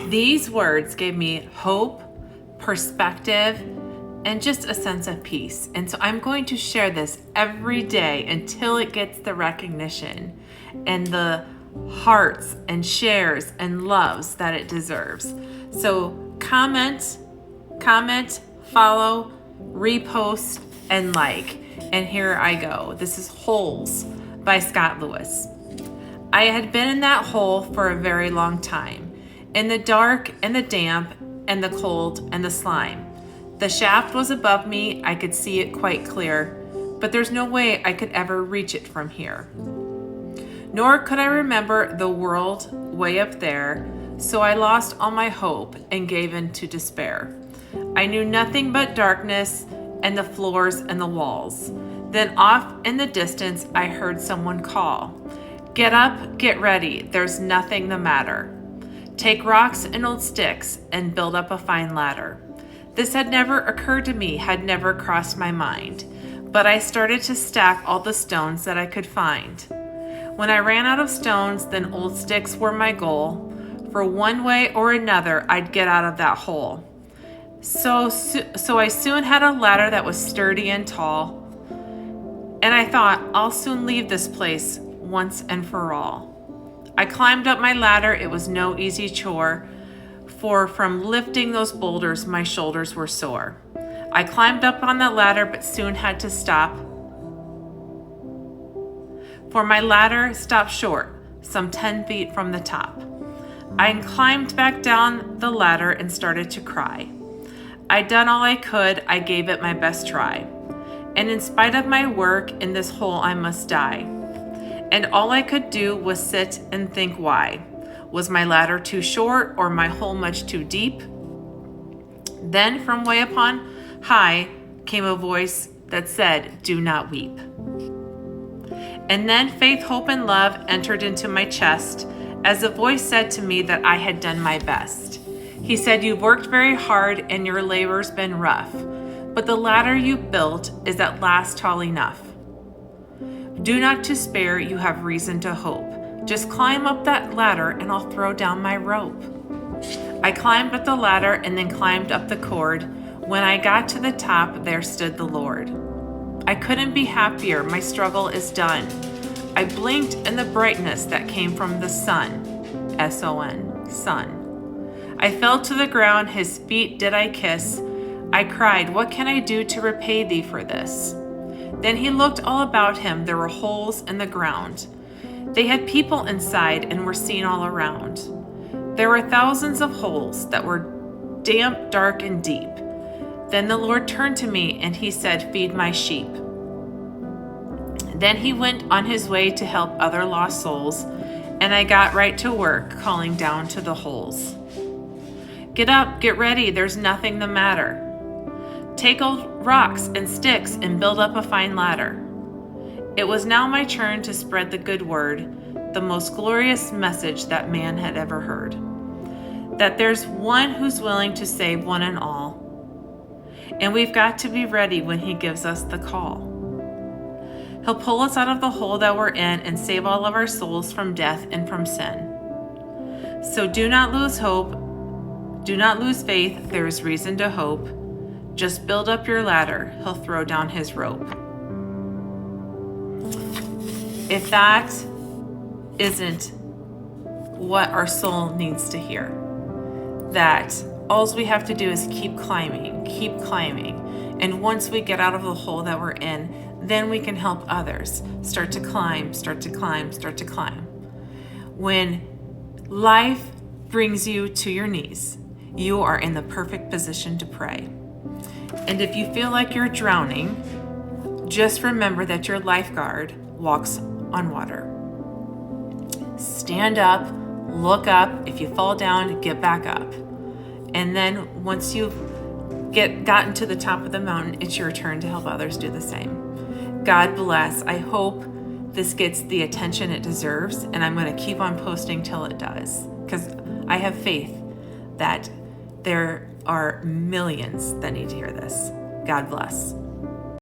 These words gave me hope, perspective, and just a sense of peace. And so I'm going to share this every day until it gets the recognition and the hearts and shares and loves that it deserves. So comment, follow, repost, and like. And here I go. This is Holes by Scott Lewis. I had been in that hole for a very long time, in the dark and the damp and the cold and the slime. The shaft was above me, I could see it quite clear, but there's no way I could ever reach it from here. Nor could I remember the world way up there, so I lost all my hope and gave in to despair. I knew nothing but darkness and the floors and the walls. Then off in the distance, I heard someone call. Get up, get ready, there's nothing the matter. Take rocks and old sticks and build up a fine ladder. This had never occurred to me, had never crossed my mind, but I started to stack all the stones that I could find. When I ran out of stones, then old sticks were my goal. For one way or another, I'd get out of that hole. So I soon had a ladder that was sturdy and tall, and I thought, I'll soon leave this place once and for all. I climbed up my ladder, it was no easy chore, for from lifting those boulders, my shoulders were sore. I climbed up on that ladder, but soon had to stop, for my ladder stopped short, some 10 feet from the top. I climbed back down the ladder and started to cry. I'd done all I could, I gave it my best try. And in spite of my work, in this hole I must die. And all I could do was sit and think why. Was my ladder too short or my hole much too deep? Then from way upon high came a voice that said, do not weep. And then faith, hope, and love entered into my chest as the voice said to me that I had done my best. He said, you've worked very hard and your labor's been rough, but the ladder you built is at last tall enough. Do not despair, you have reason to hope. Just climb up that ladder and I'll throw down my rope. I climbed up the ladder and then climbed up the cord. When I got to the top, there stood the Lord. I couldn't be happier, my struggle is done. I blinked in the brightness that came from the sun, S-O-N, sun. I fell to the ground, his feet did I kiss. I cried, what can I do to repay thee for this? Then he looked all about him, there were holes in the ground. They had people inside and were seen all around. There were thousands of holes that were damp, dark, and deep. Then the Lord turned to me and he said, feed my sheep. Then he went on his way to help other lost souls, and I got right to work calling down to the holes. Get up, get ready, there's nothing the matter. Take old rocks and sticks and build up a fine ladder. It was now my turn to spread the good word, the most glorious message that man had ever heard. That there's one who's willing to save one and all. And we've got to be ready when he gives us the call. He'll pull us out of the hole that we're in and save all of our souls from death and from sin. So do not lose hope. Do not lose faith. There is reason to hope. Just build up your ladder. He'll throw down his rope. If that isn't what our soul needs to hear, that all we have to do is keep climbing. And once we get out of the hole that we're in, then we can help others start to climb. When life brings you to your knees, you are in the perfect position to pray. And if you feel like you're drowning, just remember that your lifeguard walks on water. Stand up, look up. If you fall down, get back up. And then once you've gotten to the top of the mountain, it's your turn to help others do the same. God bless. I hope this gets the attention it deserves, and I'm going to keep on posting till it does, because I have faith that there are millions that need to hear this. God bless.